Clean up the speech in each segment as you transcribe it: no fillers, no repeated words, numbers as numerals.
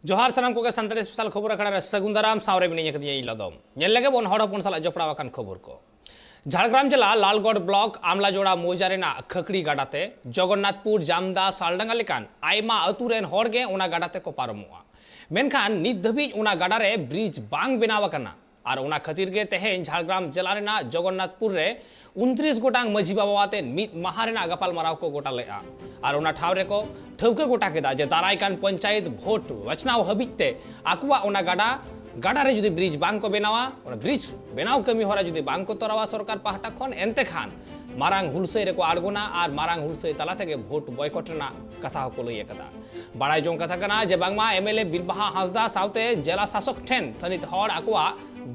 जोहार सनम को संताली स्पेशल खबर अखड़ा सगुंदाराम सावरे मिनी कदी लदम नेल लगे बोन हड़ हपन साला जपड़ा वाकान खबर को झाड़ग्राम जिला लालगढ़ ब्लॉक आमलाजोड़ा मौजा रेना खकड़ी गाडाते जगन्नाथपुर जामदा सालडांगा लेकान आयमा अतु रेन हड़ गे ओना गाडाते को पारमोआ मेनखान नित धबिज ओना गाडा रे ब्रिज बांग बेनाव आकना और ओना खातिर गे तेहेन झाड़ग्राम जिला रेना जगन्नाथपुर रे 29 गोटांग माझी बाबाते मित माहा रेना गपाल माराव को गोटा लेआ और ओना ठाव रे को ठौके गोटा केदा जे दारायकान पंचायत भोट वचनाव हबिते आकुआ ओना गाडा रे जुदी ब्रिज बांग को बेनावा और ब्रिज बेनाव कमी होरा जुदी बांग को तोरावा सरकार पाहटा खन एनते खान मारांग हुलसई रे को आड़गोना और मारांग हुलसई तला तेगे भोट बॉयकॉट रेना कथा को लई एकदा बाड़ाय जों कथा कना जे बांगमा एमएलए बिरबाहा हांसदा साउते जिला शासक ठेन थनित हड़ आकुआ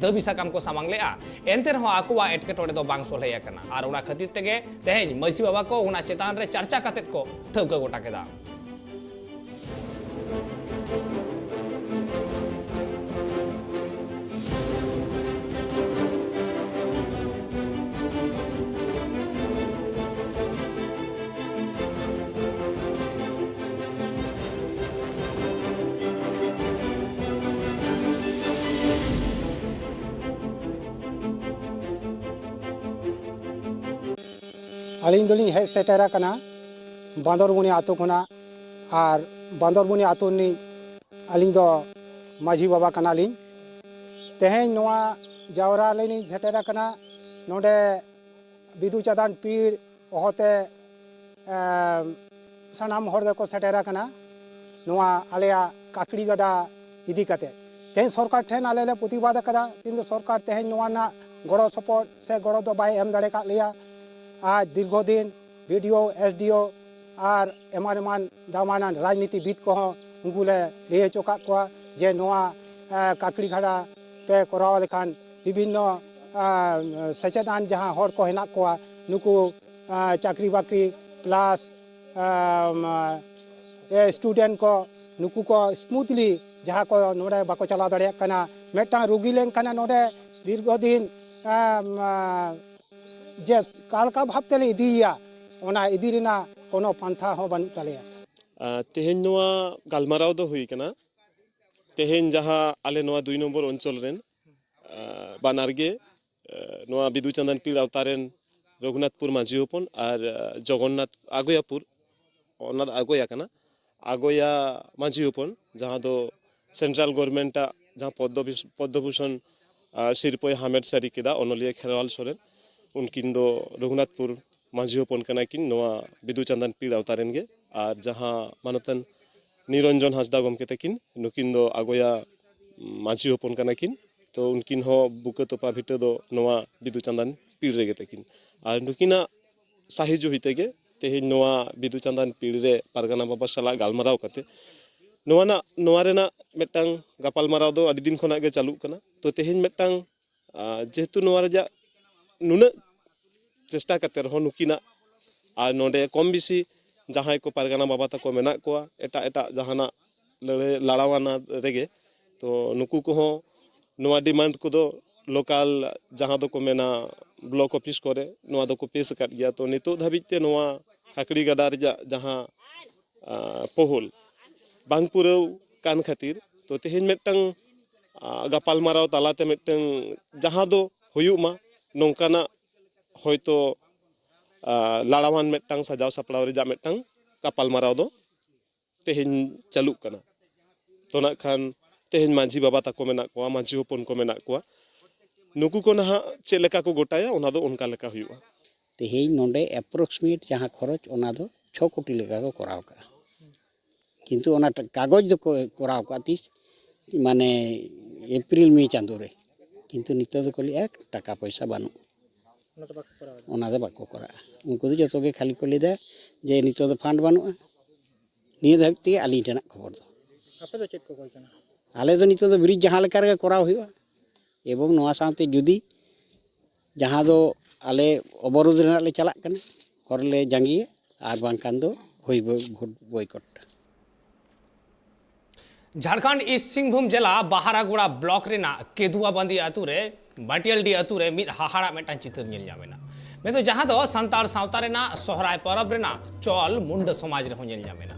दबी साकाम को सामांग लेआ एनते रहो आकुआ एटकेटोड़े दो बांग सोलहे एकना और ओना खातिर तेगे तेहेन मजी बाबा को ओना चेतान रे चर्चा कतेत को ठौके गोटा केदा अलिंग दोलिंग हेज सेटेरा कना बांदरबुनी आतो खना और बांदरबुनी आतो नि अलिंग दो माझी बाबा कना लिंग तेहेन नोआ जावरा लेनी सेटेरा कना नोडे बिदु चदान पीड़ ओहते सनाम हर को सेटेरा कना नोआ आलेया काकड़ी गडा इदी कते तेहेन सरकार ठेन आले ले प्रतिबाद कदा किंतु सरकार तेहेन नोआ ना गड़ो सपोर्ट से गड़ो दो बाय एम दाड़े का लिया आज दीर्घदिन बीडीओ एसडीओ और एमान एमान दामानान राजनीतिविद को उनकुले लई चोका को जे नोआ काकड़ी घाड़ा पे कराव लेखान विभिन्न सचेतन जहाँ हर को हेना को नुकु चाकरी बाकरी प्लस स्टूडेंट को नुकु को स्मूथली जहाँ को नोडे बाको चला दाड़े कना मेटा रोगी लेन कना नोडे दीर्घदिन जे कालका भाव तेले इदिया ओना इदी रेना कोनो पंथा हो बन तले तेहेन नोआ गालमाराव दो हुई कना तेहेन जहाँ आले नोआ 2 नंबर अंचल रेन बानारगे नोआ बिदु चंदन पीड़ अवतारेन रघुनाथपुर माझी हपन और जगन्नाथ आगोयापुर ओना आगोया कना आगोया माझी हपन जहाँ दो सेंट्रल गवर्नमेंट जहाँ पद्मभूषण सिरपय हामेद सारी केदा ओनलिया खेरवाल सोरेन उनकिन दो रघुनाथपुर माझी हपन कना किन नोआ बिदु चंदन पीड़ अवतारेन गे और जहाँ मानतन निरंजन हांसदा गमके तकिन नुकिन दो आगोया माझी हपन कना किन तो उनकिन हो बुके तोपा भिटे दो नोआ बिदु चंदन पीड़ रेगे तकिन और नुकिना साहिजो हिते गे तेहेन नोआ बिदु चंदन पीड़ रे पारगाना बाबा साला गालमाराव कते नोआ रेना मेटांग गापाल माराव दो अडी दिन खना गे चालू कना तो तेहेन मेटांग जेहेतु नोआ रेजा नुना चेष्टा करते रहो नुकिना और नोडे कम बेसी जहाँ को पारगाना बाबा तक मेना को एटा एटा जहाना लड़ावाना रेगे तो नुकु को नोआ डिमांड को दो लोकल जहाँ दो को मेना ब्लॉक ऑफिस करे नोआ दो को पेश कर गया तो नितो धाबिते नोआ काकड़ी गडा रेजा जहाँ पहुल बांग पुरव कान खातिर तो तेहेन मेटंग गापाल माराव तालाते मेटंग जहाँ दो हुयुमा नौकाना होयतो लाड़ावान मेटंग सजाव सपड़ाव रेजा मेटंग गापाल माराव दो तेहेन चालू कना तो ना खान तेहेन माझी बाबा ताको मेना को माझी हपन को मेना को नुकु को ना चे लेका को गोटाया ओना दो उनका लेका हुयुआ तेहेन नोडे एप्रोक्सीमेट जहाँ खरच ओना दो 6 कोटी लेका को कराव का किंतु ओना कागज दो कराव का तीस माने एप्रिल में चांदो रे किंतु नितो दो कोली एक टाका पैसा बानु ओना दो बाको करा उनको दो जतो गे खाली को लेदा जे नितो दो फंड बानुआ निये धरती आली टेना खबर दो आपे दो चेक को कलतना आले दो नितो दो ब्रिज जहाँ लेका रे कराव हुआ एवं नोआ साथे जुदी जहाँ दो आले अवरोध रेना ले चला कना हर ले जांगिए आर बांकान दो होई vote boycott Jharkhand east Singhbhum जिला बहारागुड़ा ब्लॉक रेना केदुआ बंदी आतु रे बाटियलडी आतु रे मिद हाहाड़ा मेटा चित्र नेल जामेना मैं तो जहाँ दो संतार सावता रेना सोहराय परब रेना चल मुंड समाज रे हो नेल जामेना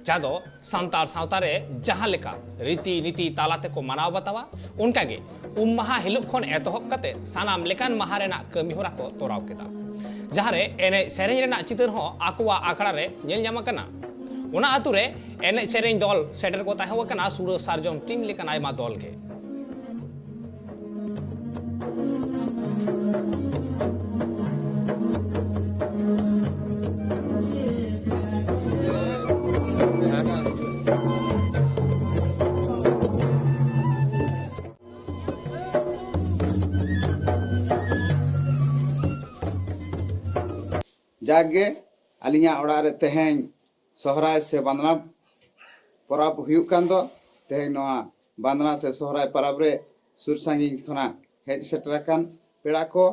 जहाँ दो सांतार सावतारे जहाँ लेका रीति नीति तालाते को मनाव बतावा उनकागे महा हिलोग खन एतहब कते सानाम लेकान महा रेना कमी होरा को तोराव केदा जहाँ रे एने सेरेंज रेना चितर हो आकुआ आखड़ा रे नेल ᱧᱟᱢ ᱟᱠᱟᱱᱟ ओना आतु रे एने सेरेंज दल सेटर को ताहे वकना सुरो सार्जन टीम लेकान आयमा दल के जागे अलिया ओड़ा रे तेहें सोहराय से बंदना परब हुयुग कान दो तेहें नोआ बंदना से सोहराय परब रे सुर सांगिन खना हेज सेटराकान पेड़ा को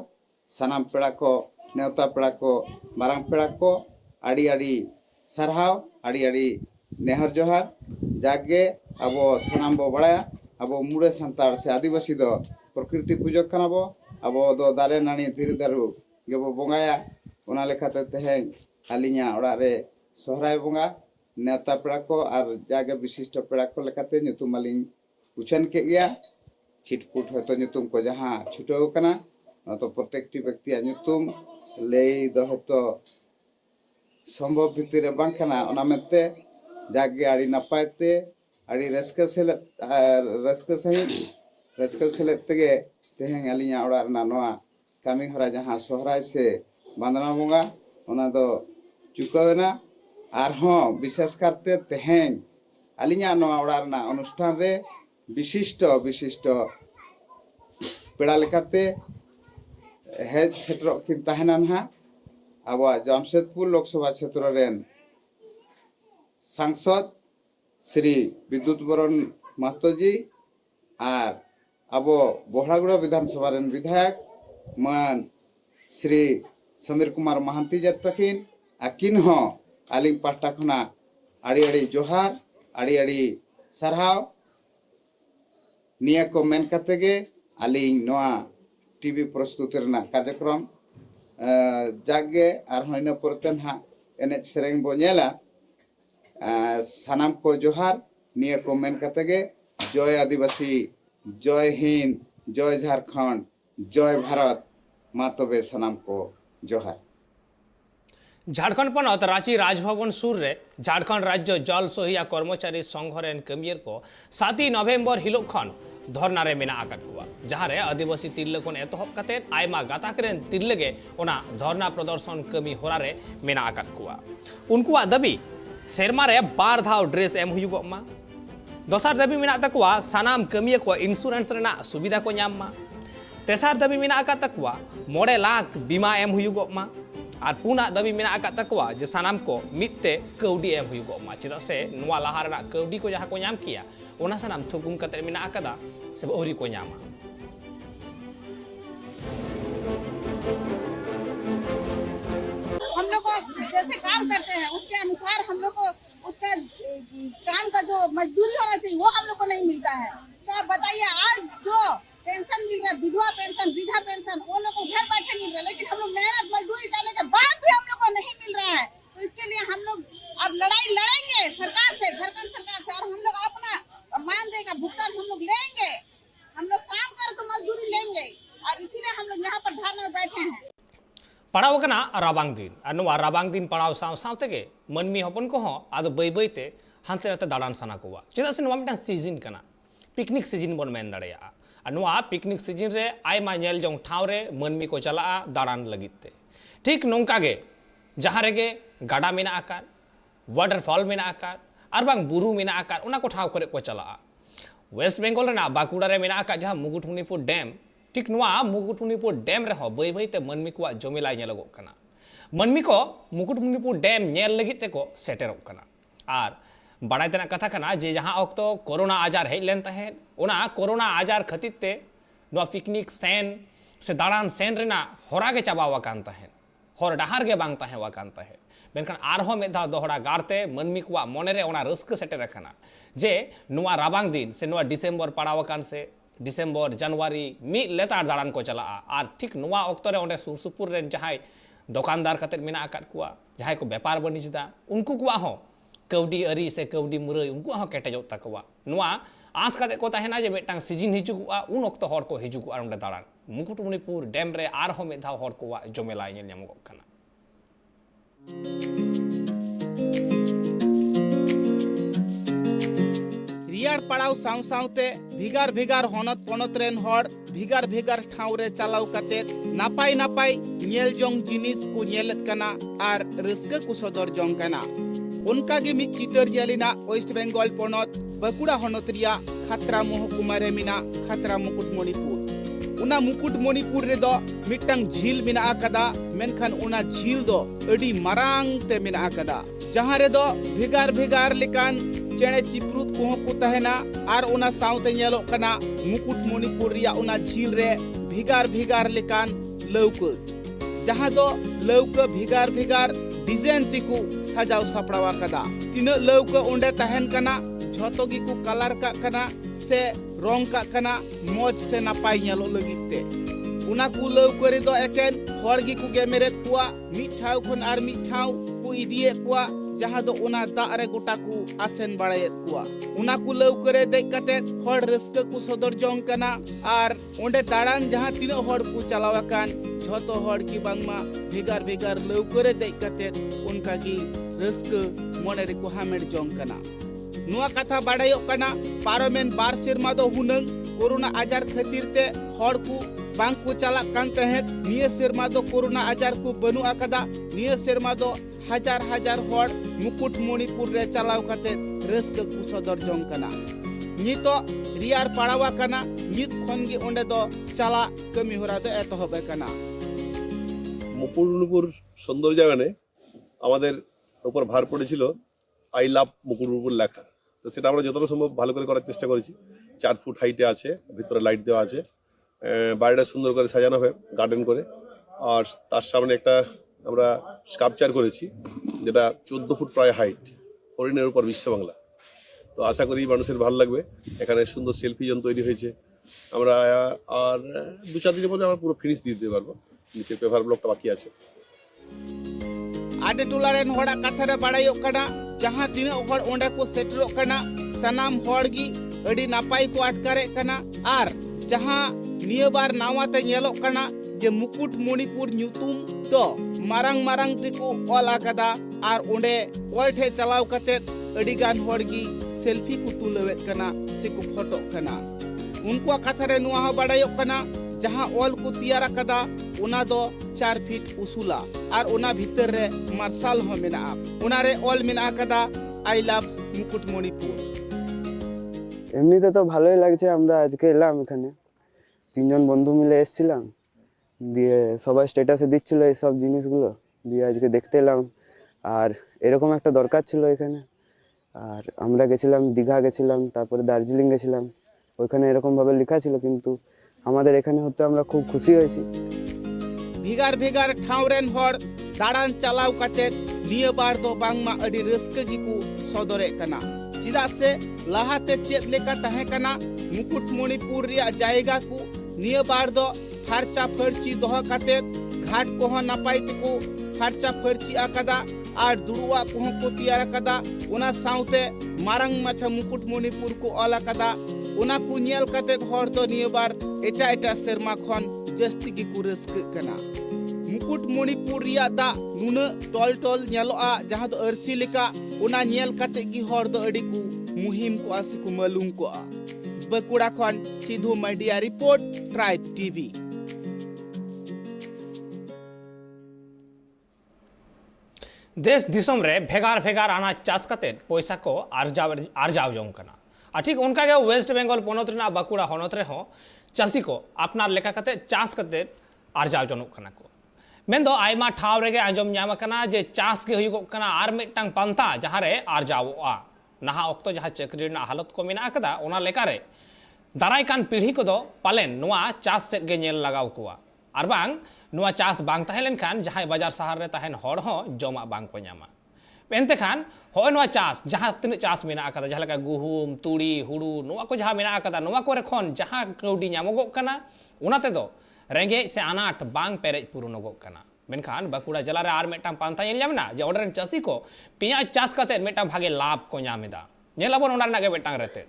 सनाम पेड़ा को नेवता पेड़ा को मारांग पेड़ा को आड़ी आड़ी सरहाव आड़ी आड़ी नेहर जोहार जागे अबो सनाम बो बड़ाया अबो मुड़े संतार से आदिवासी दो प्रकृति पूजक काना बो अबो दो दारे नानी धीरे दारू गेबो बोंगाया ओना लेखाते तेहें आलिया ओड़ा रे सोहराय बोंगा नेता पेड़ा को और जागे विशिष्ट पेड़ा को लेखाते ᱧᱩᱛᱩᱢ मालिंग उछन के गया छिटपुट हयतो ᱧᱩᱛᱩᱢ को जहाँ छुटाव कना तो प्रत्येकटी व्यक्ति ᱧᱩᱛᱩᱢ लई दो हयतो संभव भितर रे बांग कना ओना मेते जागे आड़ी नपायते आड़ी रस्क सहित तेगे तेहें आलिया ओड़ा रना नोआ कामी हरा जहाँ सोहराय से बांदना बोंगा ओना दो चुकावना आरहों विशेष करते तेहें आलिया नोआ ओड़ा रना अनुष्ठान रे विशिष्ट पेड़ा लेकाते हेज क्षेत्र किन ताहेना ना आबा जमशेदपुर लोकसभा क्षेत्र रेन सांसद श्री विद्युत बरन महतो जी और आबो बोहड़ागुड़ा विधानसभा रेन विधायक मान श्री समीर कुमार महांती जत तकिन आकिन हो आलिंग पाटा खना आड़ी आड़ी जोहार आड़ी आड़ी सरहाव निया को मेन कतेगे आलिंग नोआ टीवी प्रस्तुति रना कार्यक्रम जागे और होइना परतेन हा एने सेरेंग बो नेला सानाम को जोहार निया को मेन कतेगे जय आदिवासी जय हिंद जय झारखंड जय भारत मा तबे सानाम को जोहार झारखंड पनत रांची राजभवन सुर रे झारखंड राज्य जल सहिया कर्मचारी संघ रेन कमियर को 7 नवेम्बर हिलोग खन धरना रे मेना आकाट कुआ जहाँ रे आदिवासी तिरले कोन एतहब कते आयमा गाताक रेन तिरलेगे ओना धरना प्रदर्शन कमी होरा रे मेना आकाट कुआ उनकुआ दबी सेरमा रे बार धाव ड्रेस एम हुयुगो मा दोसार दबी मेना तकुआ सानाम कमिया को इंश्योरेंस रेना सुविधा को ᱧᱟᱢ मा तेसार दबी मेना आकाट तकुआ 9 लाख बीमा एम हुयुगो मा और पुना दबी मेना आकाट तकुआ जे सानाम को मित्ते कौडी एम हुयुगो मा चिदा से नुआ लाहा रेना कौडी को जहाँ को ᱧᱟᱢ किया ओना सानाम थुकुम कते मेना आकादा से औरी को ᱧᱟᱢᱟ हम लोग को जैसे काम करते हैं उसके अनुसार हम लोग को उसका काम का जो मजदूरी होना चाहिए वो हम लोग को नहीं मिलता है। तो आप बताइए आज जो पेंशन मिल रहा है विधवा पेंशन वृद्धा पेंशन वो लोग को घर बैठे मिल रहा है लेकिन हम लोग मेहनत मजदूरी करने के बाद भी हम लोग को नहीं मिल रहा है। तो इसके लिए हम लोग अब लड़ाई लड़ेंगे सरकार से झारखंड सरकार से और हम लोग अपना मानदेय का भुगतान हम लोग लेंगे। हम लोग काम कर तो मजदूरी लेंगे और इसीलिए हम लोग यहाँ पर धरने में बैठे हैं। पड़ाव कना राबांग दिन और नुआ राबांग दिन पड़ाव सावते के मनमी हपन को आदो बै बैते हानते नाते दाड़ान साना कोवा चेदा से नुआ मिटान सीजन कना पिकनिक सीजन बन मेन दाड़ेया और नुआ पिकनिक सीजन रे आयमा नेल जोंग ठाव रे मनमी को चला दाड़ान लगिते ठीक नोंका गे जहाँ रेगे गाडा मेना आकार वाटरफॉल मेना आकार और बांग बुरु मेना आकार उना को ठाव करे को चला वेस्ट बेंगल रेना बाकुड़ा रे मेना आकार जहाँ मुकुटमणिपुर डैम ठीक नुआ मुकुटमणिपुर डैम रे हो बै बैते मनमी को जमेला नेलगो कना मनमी को मुकुटमणिपुर डैम नेल लगित ते को सेटेरोग कना और बड़ाई तेना कथा कना जे जहाँ अक्तो कोरोना आजार हेज लेन तहेन ओना कोरोना आजार खतित ते नुआ पिकनिक सेन से दाड़ान सेन रेना होरा गे चाबावा कान तहेन हर डाहार गे बांग तहेन वा कान तहेन मेनखान आरहो में धा दोहरा गारते मनमी को मने रे ओना रस्क सेटेर कना जे नुआ राबांग दिन से नुआ डिसेम्बर पड़ाव कान से डिसेम्बर जनवरी मी लेतार दाड़ान को चला और ठीक नुआ अक्तो रे ओंडे सुर सुपुर रे जहां दुकानदार कते मेना आकाट कुआ जहां को व्यापार बनिजदा उनको कुआ हो कौडी अरी से कौडी मुरई उनको हाँ केटेजो तकवा नुआ आस काते को ताहेना जे मिटटांग सीजन हिजुगुआ उन ओक्तो हर को हिजुगुआ ओंडे दाड़ान मुकुटमणिपुर डैम रे आरहो मिद धाव हर कोवा जमेला ñel ñamogok kana रियार पड़ाव साव सावते भिगार भिगार होनत पोनत रेन हर भिगार भिगार ठाव रे चलाव कते नापाय नापाय ñel जong जिनिस को ñelet kana आर रस्का को सदर जong kana उनका गे मित चितर जेलिना वेस्ट बेंगल पोनत बाकुड़ा होनत रिया खतरा महकुमा रे मिना खतरा मुकुटमणिपुर उना मुकुटमणिपुर रे दो मिटंग झील मिना आकदा मेनखान उना झील दो अडी मारांग ते मिना आकदा जहां रे दो भिगार भिगार लेकान चेणे चिप्रुत कोह को तहेना आर उना साउते ñelo kana मुकुटमणिपुर रिया उना झील रे भिगार भिगार लेकान लौका जहां दो लौका भिगार भिगार डिजाइन तिकु सजाव सपड़ावा कदा तीन लौका ओंडे तहन कना झोतो गी को कलर का कना से रंग का कना मौज से नापाय ñelo लगिते उना को लौका रे दो एकेन हर गी को गेमेरेत कुआ मिठाव खन आर मिठाव को इदिए कुआ जहां दो उना दा रे गोटा को आसेन बाड़ायत कुआ उना को लौका रे देख कते हर रस्का को सदर जोंग कना आर ओंडे दाड़ान जहां तीनो हर को चलावा कान झोतो हर की बांगमा भिगार भिगार लौका रे देख कते उनका की रस्का मोने रे को हामेड जोंग कना नुआ कथा बाड़ायो कना पारोमेन बार सिरमा दो हुनंग कोरोना आजार खातिर ते हर को बांग को चला कान तहेत निये सिरमा दो कोरोना आजार को बनु आकदा निये सिरमा दो हजार हजार हर मुकुटमणिपुर रे चलाव कते रस्का को सदर जोंग कना नितो रियार पाड़ावा कना नित खनगी ओंडे दो चला कमी होरा दो एतहबे कना মুকুটমণিপুর সুন্দর জায়গানে আমাদের উপর ভার পড়েছিল আই লাভ মুকুটমণিপুর লেখা তো সেটা আমরা যতটা সম্ভব ভালো করে করার চেষ্টা করেছি 4 ফুট হাইটে আছে ভিতরে লাইট দেওয়া আছে বাড়িটা সুন্দর করে সাজানো হয় গার্ডেন করে আর তার সামনে একটা আমরা স্কাল্পচার করেছি যেটা 14 ফুট প্রায় হাইট হরিণের উপর বিশ্ব বাংলা তো আশা করি মানুষের ভালো লাগবে এখানে সুন্দর সেলফি জোন তৈরি হয়েছে আমরা আর 2-4 দিনের মধ্যে আমরা পুরো ফিনিশ দিয়ে দিতে পারবো নিচে পেপার ব্লকটা বাকি আছে आडे टोलारेन होड़ा कथारे बाड़ायो कना जहां तीन हर ओंडे को सेटरो कना सनाम हड़गी अडी नापाय को अटकारे कना आर जहां निया बार नावाते ñelo कना जे मुकुटमणिपुर ᱧᱩᱛᱩᱢ तो मारांग मारांग तिको ऑल आकदा आर ओंडे ऑल ठे चलाव कते अडी गान हड़गी सेल्फी को तुलवेत कना सिको फोटो कना उनको कथारे नुआ बाड़ायो कना जहां ऑल को तैयार कदा उना दो 4 फीट उसूला और उना भीतर रे मार्शल हो मेना उना रे ऑल मेना कदा आई लव मुकुटमणिपुर এমনিতে তো ভালোই লাগছে আমরা আজকে এলাম এখানে তিনজন বন্ধু মিলে এসেছিলাম দিয়ে সবাই স্ট্যাটাসে দিচ্ছিল এই সব জিনিসগুলো দিয়ে আজকে দেখতে এলাম আর এরকম একটা দরকার ছিল এখানে আর আমরা গেছিলাম দীঘা গেছিলাম তারপরে দার্জিলিং গেছিলাম ওখানে এরকম ভাবে লেখা ছিল কিন্তু আমাদের এখানে হতে আমরা খুব খুশি হয়েছি भिगार भिगार ठावरेन हर दाड़ान चलाव कते निया बार दो बांगमा अडी रस्का गिकु सदरे कना चिदा से लाहाते चेत लेका तहे कना मुकुटमणिपुर रिया जायगा को निया बार दो फरचा फरची दोह कते घाट को नापाय तिको फरचा फरची आकदा आर दुरुवा को तैयार कदा उना साउते मारंग माछा मुकुटमणिपुर को ऑल कदा उना को ñel कते हर दो निया बार एटा एटा शर्मा खन जस्ती की कुरस्क कना मुकुटमणिपुर रिया दा नुना टोल टोल ñeloa जहां दो अरसी लेका उना ñel कते की हर दो अडी को मुहिम को आसी को मालूम को बकुड़ा खन Sindhu media report tribe TV देश दिसम रे भेगार भेगार अनाज चाष कते पैसा को आरजाव जोंग कना ठीक उनका के वेस्ट बेंगल पनत रेना बाकुड़ा हनत रे हो चासी को अपनार लेखा कते चाष कते आरजाव जनोग कना को मेंदो आयमा ठाव रेगे आंजम ᱧᱟᱢ कना जे चाष के हुयुगो कना आर मिटटांग पांता जहां रे आरजावोआ नहा ऑक्तो जहां चक्री रेना हालत को मेना कदा ओना लेका रे दाराय कान पीढ़ी को दो पालेन नुआ चाष सेट गे ñel लगाव कुआ आर बांग नुआ चाष बांग ताहे लेनखान जहां बाजार शहर रे ताहेन हर हो जमा बांग को ᱧामा एनते खान होय नुआ चाष जहां तिना चाष मेना कदा जहां लेका गुहुम तुड़ी हुड़ू नुआ को जहां मेना कदा नुआ को रे खन जहां कौडी ᱧामोगो कना उनाते दो रेंगे से अनाट बांग पेरेज पुरुनोगो कना मेनखान बाकुड़ा जिला रे आर मेटाम पांथा नेल जामना जे ऑर्डर चासी को पियाज चास कते मेटाम भागे लाभ को नामेदा नेलाबन ओना रना गे मेटांग रहते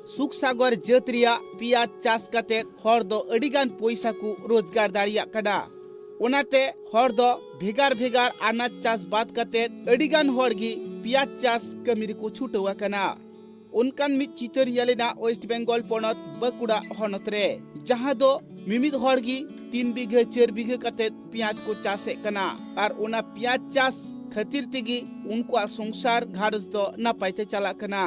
सुखसागर जात रिया पियाज चास कते हर दो अडिगान पैसा को रोजगार दाड़िया कदा ओनाते हर दो भेगार भेगार अनाज चास बात कते अडिगान हर गी पियाज चास कमिर को छुटवा कना उनकान मित चितर यालेना वेस्ट बेंगल पनत बाकुड़ा हनत रे जहां दो मिमिद हर गी 3 बीघा 4 बीघा कते पियाज को चासे कना और ओना पियाज चास खातिर तेगी उनको संसार घारस दो नापाइते चला कना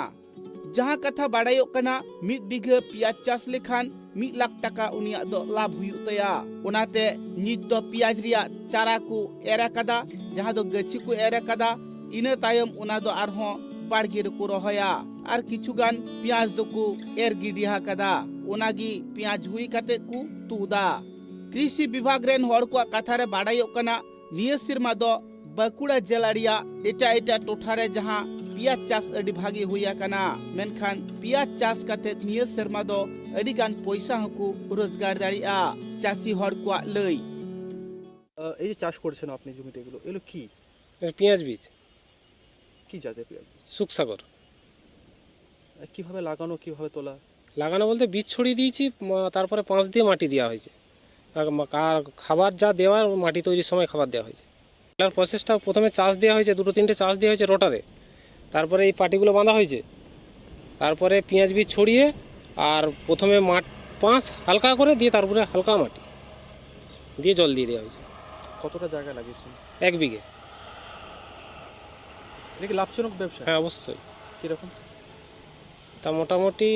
जहां कथा बाड़ायो कना 1 बीघा पियाज चास लेखान 1 लाख टाका उनिया दो लाभ हुयु तया ओनाते नित दो पियाज रिया चारा को एरा कदा जहां दो गछि को एरा कदा इना तायम ओना दो आरहो बाड़गे को रहोया और किछुगान पियाज दो को एर गिडिहा कदा ओनागी पियाज हुई कते को तुदा कृषि विभाग रेन हर को कथा रे बाड़ायो कना निया सिरमा दो बाकुड़ा जिला रिया एटा एटा टोठारे जहां पियाज चास अडी भागी हुआ कना मेनखान पियाज चास कते निया सिरमा दो अडी गान पैसा हकु रोजगार दाड़िया चासी हर को लई এই যে চাষ করছেন আপনি জমিতে এগুলো কি পেঁয়াজ বীজ কি জাতের পেঁয়াজ সুখসাগর কিভাবে লাগানো কিভাবে তোলা লাগানো বলতে বীজ ছড়িয়ে দিয়েছি তারপরে 5 দিয়ে মাটি দেওয়া হয়েছে আর খাবার যা দেওয়ার মাটি তৈরির সময় খাবার দেওয়া হয়েছে এর প্রসেসটা প্রথমে চাষ দেওয়া হয়েছে 2-3টে চাষ দেওয়া হয়েছে রোটারে তারপরে এই পাটিগুলো বাঁধা হয়েছে তারপরে পেঁয়াজ বীজ ছড়িয়ে আর প্রথমে পাঁচ হালকা করে দিয়ে তারপরে হালকা মাটি দিয়ে জল দিয়ে দেওয়া হয়েছে কতটা জায়গা লাগিয়েছেন 1 বিঘে এটা কি লাভজনক ব্যবসা হ্যাঁ অবশ্যই কিরকম তা মোটামুটি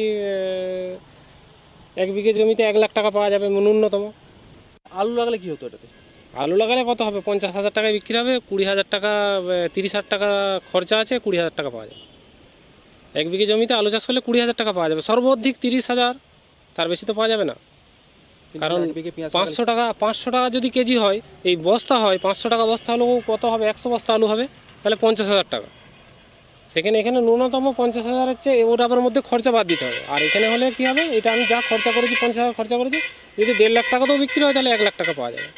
1 বিঘে জমিতে 1 লাখ টাকা পাওয়া যাবে ন্যূনতম আলু লাগালে কি হতো এটাতে আলু লাগালে কত হবে 50,000 টাকায় বিক্রি হবে 20,000 টাকা 30,000 টাকা খরচা আছে 20,000 টাকা পাওয়া যাবে 1 বিঘে জমিতে আলু চাষ করলে 20,000 টাকা পাওয়া যাবে সর্বাধিক 30,000 তার বেশি তো পাওয়া যাবে না কারণ 500 টাকা যদি কেজি হয় এই বস্তা হয় 500 টাকা বস্তা হলেও কত হবে 100 বস্তা আলু হবে তাহলে 50,000 টাকা সেখানে এখানে ন্যূনতম 50,000 চেয়ে ওটার মধ্যে খরচা বাদ দিতে হবে আর এখানে হলে কি হবে এটা আমি যা খরচা করেছি 50,000 খরচা করেছি যদি 1.5 লাখ টাকা তো বিক্রি হয় তাহলে 1 লাখ টাকা পাওয়া যাবে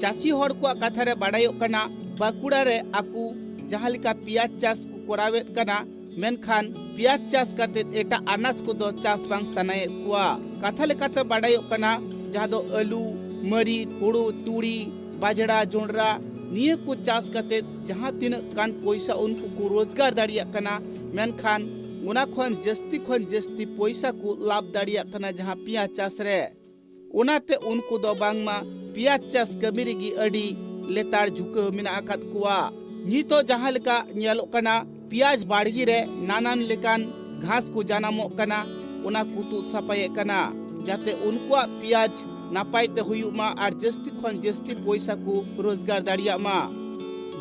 चासी हर को कथा रे बाड़ायो कना बाकुड़ा रे आकु जहां लिका पियाज चास को कोरावे कना मेनखान पियाज चास कते एटा अनाज को दो चास बांग सनाए कुआ कथा लेकाते बाड़ायो कना जहां दो आलू मरी हुड़ू तुड़ी बाजड़ा जोंडरा निये को चास कते जहां तीन कान पैसा उनको को रोजगार दाड़िया कना मेनखान उना खन जस्ती पैसा को लाभ दाड़िया कना जहां पियाज चास रे उनाते उनको दो बांगमा पियाज चास कमिरिगी अडी लेतार झुका मिना आकात कुआ नितो जहां लेका ᱧᱮᱞᱚᱜ कना पियाज बाड़गी रे नानान लेकान घास को जानामो कना उना कुतु सपाये कना जाते उनको पियाज नापाइते हुयुमा आर जस्ती खन जस्ती पैसा को रोजगार दाड़िया मा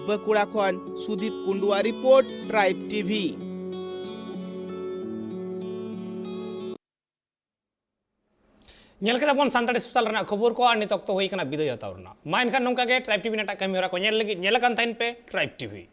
बाकुड़ा खन सुदीप कुंडुआ रिपोर्ट ट्राइब टीवी नेल के बन सानताड़ी स्पेशल रना खबर को नितक तो हुई कना बिदाय हतावरना मा इनखान नोंका गे ट्राइब टीवी नाटा कमी होरा को नेल लगी नेल कान थाइन पे ट्राइब टीवी।